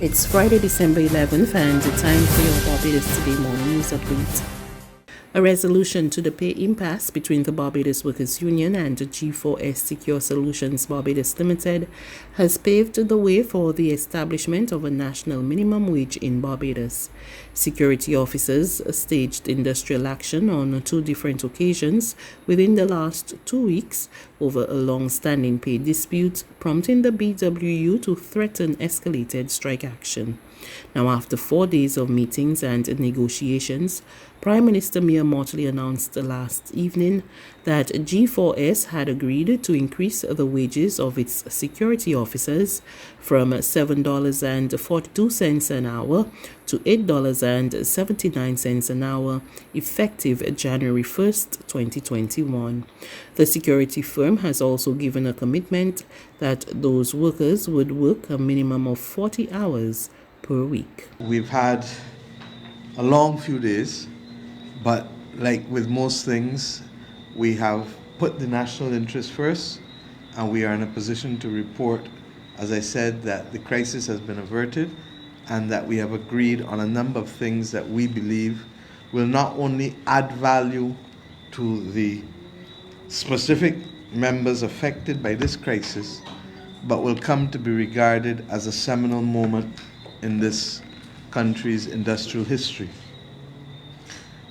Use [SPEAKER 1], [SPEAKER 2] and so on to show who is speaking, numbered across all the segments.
[SPEAKER 1] It's Friday, December 11th, and the time for your Barbados Today morning news update. A resolution to the pay impasse between the Barbados Workers Union and G4S Secure Solutions Barbados Limited has paved the way for the establishment of a national minimum wage in Barbados. Security officers staged industrial action on two different occasions within the last 2 weeks over a long-standing pay dispute, prompting the BWU to threaten escalated strike action. Now, after 4 days of meetings and negotiations, Prime Minister Mia Mottley announced last evening that G4S had agreed to increase the wages of its security officers from $7.42 an hour to $8.79 an hour, effective January 1st, 2021. The security firm has also given a commitment that those workers would work a minimum of 40 hours per week.
[SPEAKER 2] We've had a long few days, but like with most things, we have put the national interest first, and we are in a position to report, as I said, that the crisis has been averted and that we have agreed on a number of things that we believe will not only add value to the specific members affected by this crisis, but will come to be regarded as a seminal moment in this country's industrial history.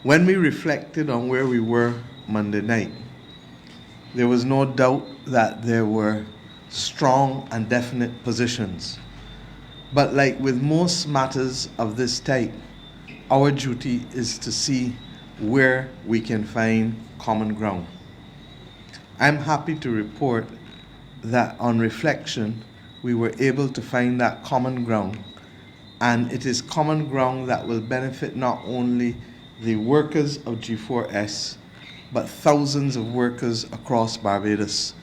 [SPEAKER 2] When we reflected on where we were Monday night, there was no doubt that there were strong and definite positions. But like with most matters of this type, our duty is to see where we can find common ground. I'm happy to report that on reflection, we were able to find that common ground, and it is common ground that will benefit not only the workers of G4S, but thousands of workers across Barbados,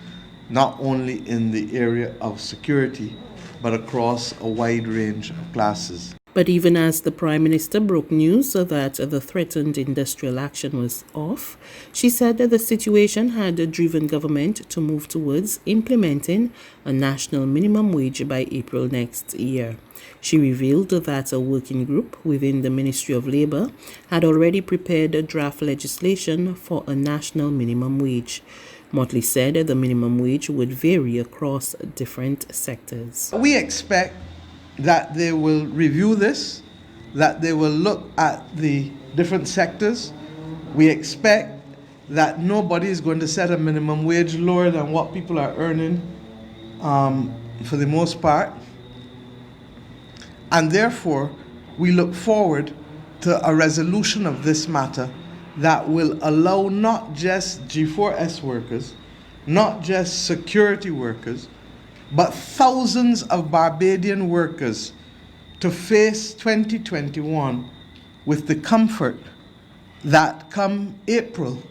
[SPEAKER 2] not only in the area of security, but across a wide range of classes.
[SPEAKER 1] But even as the Prime Minister broke news that the threatened industrial action was off, she said that the situation had driven government to move towards implementing a national minimum wage by April next year. She revealed that a working group within the Ministry of Labour had already prepared a draft legislation for a national minimum wage. Mottley said the minimum wage would vary across different sectors.
[SPEAKER 2] We expect that they will review this, that they will look at the different sectors. We expect that nobody is going to set a minimum wage lower than what people are earning for the most part. And therefore, we look forward to a resolution of this matter that will allow not just G4S workers, not just security workers, but thousands of Barbadian workers to face 2021 with the comfort that come April,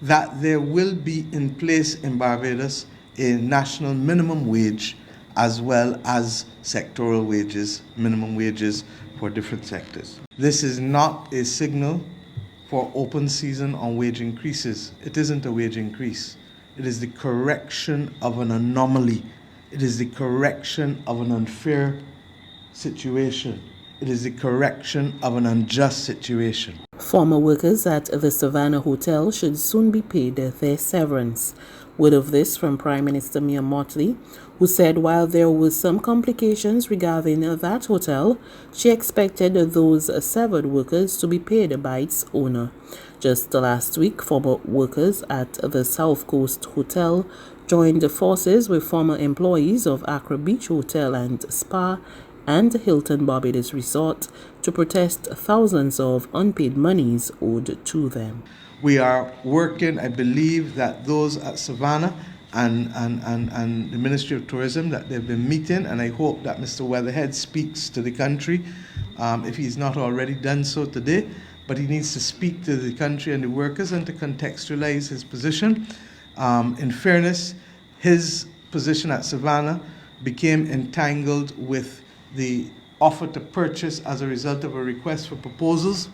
[SPEAKER 2] that there will be in place in Barbados a national minimum wage as well as sectoral wages, minimum wages for different sectors. This is not a signal for open season on wage increases. It isn't a wage increase. It is the correction of an anomaly. It is the correction of an unfair situation. It is the correction of an unjust situation.
[SPEAKER 1] Former workers at the Savannah Hotel should soon be paid their severance. Word of this from Prime Minister Mia Mottley, who said while there were some complications regarding that hotel, she expected those severed workers to be paid by its owner. Just last week, former workers at the South Coast Hotel joined forces with former employees of Accra Beach Hotel and Spa and Hilton Barbados Resort to protest thousands of unpaid monies owed to them.
[SPEAKER 2] We are working, I believe that those at Savannah and the Ministry of Tourism, that they've been meeting, and I hope that Mr. Weatherhead speaks to the country, if he's not already done so today, but he needs to speak to the country and the workers and to contextualize his position. In fairness, his position at Savannah became entangled with the offer to purchase as a result of a request for proposals,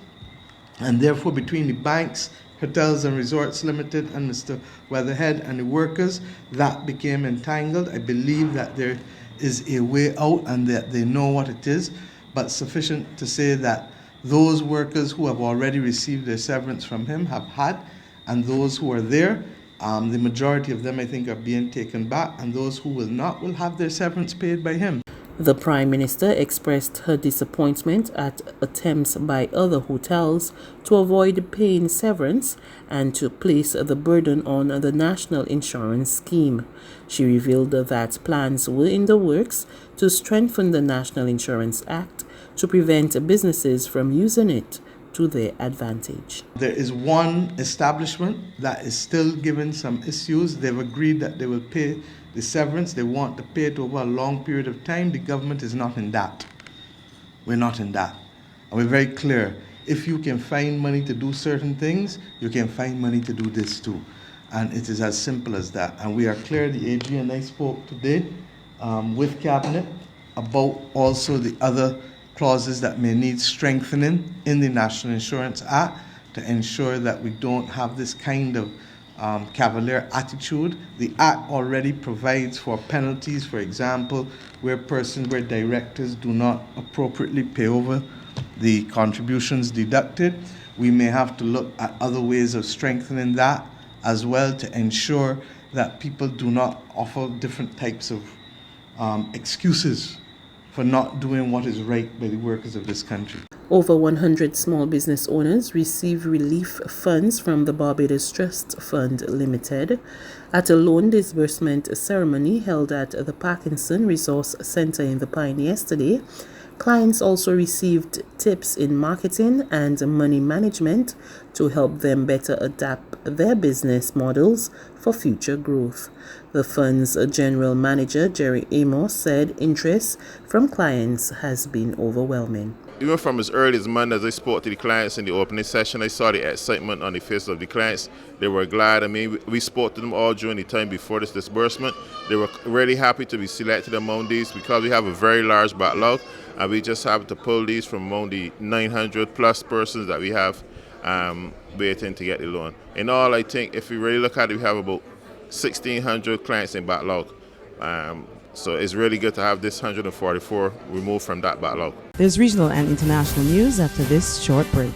[SPEAKER 2] and therefore between the banks, Hotels and Resorts Limited and Mr. Weatherhead and the workers, that became entangled. I believe that there is a way out and that they know what it is, but sufficient to say that those workers who have already received their severance from him have had, and those who are there, the majority of them I think are being taken back, and those who will not will have their severance paid by him.
[SPEAKER 1] The Prime Minister expressed her disappointment at attempts by other hotels to avoid paying severance and to place the burden on the National Insurance Scheme. She revealed that plans were in the works to strengthen the National Insurance Act to prevent businesses from using it to their advantage.
[SPEAKER 2] There is one establishment that is still given some issues. They've agreed that they will pay the severance. They want to pay it over a long period of time. The government is not in that. We're not in that. And we're very clear. If you can find money to do certain things, you can find money to do this too. And it is as simple as that. And we are clear. The AG and I spoke today with Cabinet about also the other clauses that may need strengthening in the National Insurance Act to ensure that we don't have this kind of cavalier attitude. The Act already provides for penalties, for example, where directors do not appropriately pay over the contributions deducted. We may have to look at other ways of strengthening that as well to ensure that people do not offer different types of excuses for not doing what is right by the workers of this country.
[SPEAKER 1] Over 100 small business owners receive relief funds from the Barbados Trust Fund Limited at a loan disbursement ceremony held at the Parkinson Resource Center in the Pine yesterday. Clients also received tips in marketing and money management to help them better adapt their business models for future growth. The fund's general manager, Jerry Amos, said interest from clients has been overwhelming.
[SPEAKER 3] Even from as early as Monday, as I spoke to the clients in the opening session, I saw the excitement on the faces of the clients. They were glad. I mean, we spoke to them all during the time before this disbursement. They were really happy to be selected among these because we have a very large backlog, and we just have to pull these from among the 900 plus persons that we have waiting to get the loan. In all, I think if we really look at it, we have about 1,600 clients in backlog. So it's really good to have this 144 removed from that backlog.
[SPEAKER 4] There's regional and international news after this short break.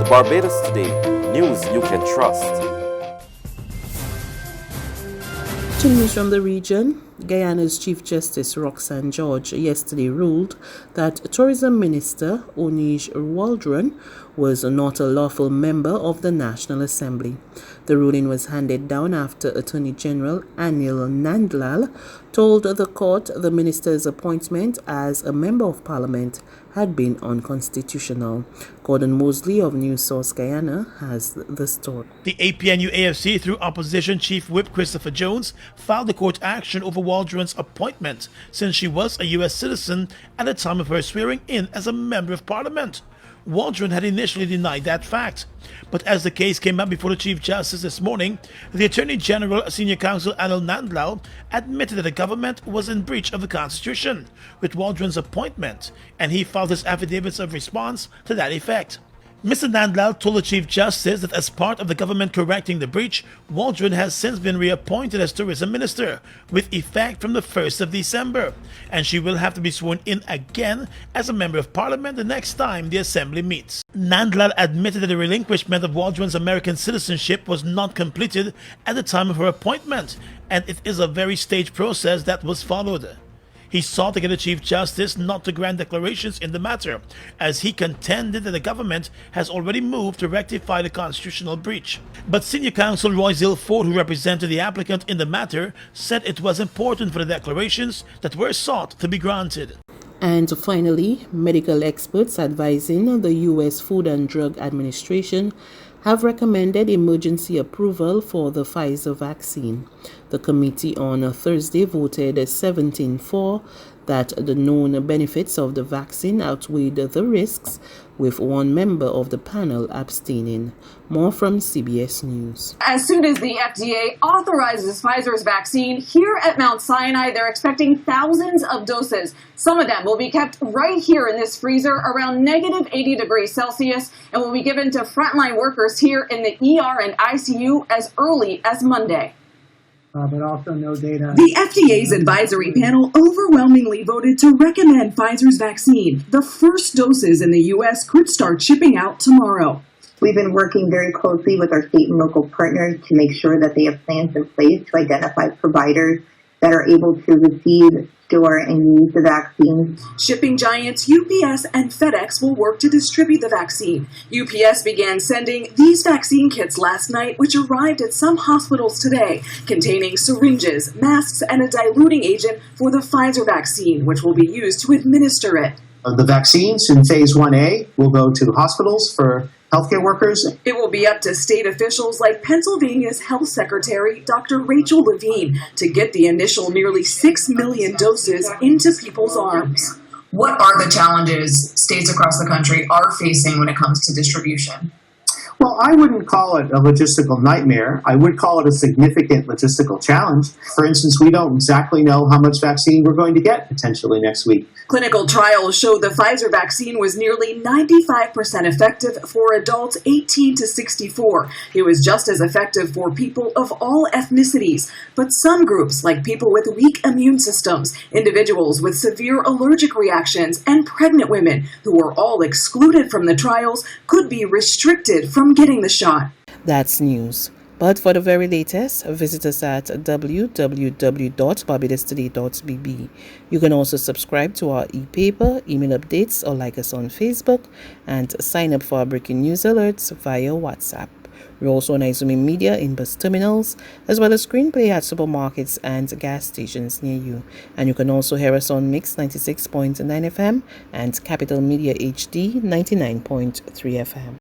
[SPEAKER 5] Barbados Today, news you can trust.
[SPEAKER 1] To news from the region, Guyana's Chief Justice Roxanne George yesterday ruled that Tourism Minister Onij Waldron was not a lawful member of the National Assembly. The ruling was handed down after Attorney General Anil Nandlal told the court the minister's appointment as a member of parliament had been unconstitutional. Gordon Mosley of News Source Guyana has the story.
[SPEAKER 6] The APNU-AFC, through Opposition Chief Whip Christopher Jones, filed a court action over Waldron's appointment since she was a U.S. citizen at the time of her swearing in as a member of parliament. Waldron had initially denied that fact, but as the case came up before the Chief Justice this morning, the Attorney General Senior Counsel Anil Nandlal admitted that the government was in breach of the Constitution with Waldron's appointment, and he filed his affidavits of response to that effect. Mr. Nandlal told the Chief Justice that as part of the government correcting the breach, Waldron has since been reappointed as Tourism Minister with effect from the 1st of December, and she will have to be sworn in again as a Member of Parliament the next time the Assembly meets. Nandlal admitted that the relinquishment of Waldron's American citizenship was not completed at the time of her appointment, and it is a very staged process that was followed. He sought to get the Chief Justice not to grant declarations in the matter, as he contended that the government has already moved to rectify the constitutional breach. But Senior Counsel Roy Zilford, who represented the applicant in the matter, said it was important for the declarations that were sought to be granted.
[SPEAKER 1] And finally, medical experts advising the U.S. Food and Drug Administration have recommended emergency approval for the Pfizer vaccine. The committee on Thursday voted 17-4 that the known benefits of the vaccine outweighed the risks, with one member of the panel abstaining. More from CBS News.
[SPEAKER 7] As soon as the FDA authorizes Pfizer's vaccine, here at Mount Sinai, they're expecting thousands of doses. Some of them will be kept right here in this freezer around negative 80 degrees Celsius and will be given to frontline workers here in the ER and ICU as early as Monday.
[SPEAKER 8] But also no data.
[SPEAKER 7] The FDA's advisory panel overwhelmingly voted to recommend Pfizer's vaccine. The first doses in the U.S. could start shipping out tomorrow.
[SPEAKER 9] We've been working very closely with our state and local partners to make sure that they have plans in place to identify providers that are able to receive, store, and use the vaccine.
[SPEAKER 7] Shipping giants UPS and FedEx will work to distribute the vaccine. UPS began sending these vaccine kits last night, which arrived at some hospitals today, containing syringes, masks, and a diluting agent for the Pfizer vaccine, which will be used to administer it.
[SPEAKER 8] The vaccines in phase 1A will go to hospitals for healthcare workers.
[SPEAKER 7] It will be up to state officials like Pennsylvania's Health Secretary, Dr. Rachel Levine, to get the initial nearly 6 million doses into people's arms.
[SPEAKER 10] What are the challenges states across the country are facing when it comes to distribution?
[SPEAKER 8] Well, I wouldn't call it a logistical nightmare. I would call it a significant logistical challenge. For instance, we don't exactly know how much vaccine we're going to get potentially next week.
[SPEAKER 7] Clinical trials show the Pfizer vaccine was nearly 95% effective for adults 18 to 64. It was just as effective for people of all ethnicities. But some groups, like people with weak immune systems, individuals with severe allergic reactions, and pregnant women, who were all excluded from the trials, could be restricted from getting the shot.
[SPEAKER 1] That's news. But for the very latest, visit us at www.barbadostoday.bb. You can also subscribe to our e-paper, email updates, or like us on Facebook, and sign up for our breaking news alerts via WhatsApp. We're also on Izumi Media in bus terminals, as well as screenplay at supermarkets and gas stations near you. And you can also hear us on Mix 96.9 FM and Capital Media HD 99.3 FM.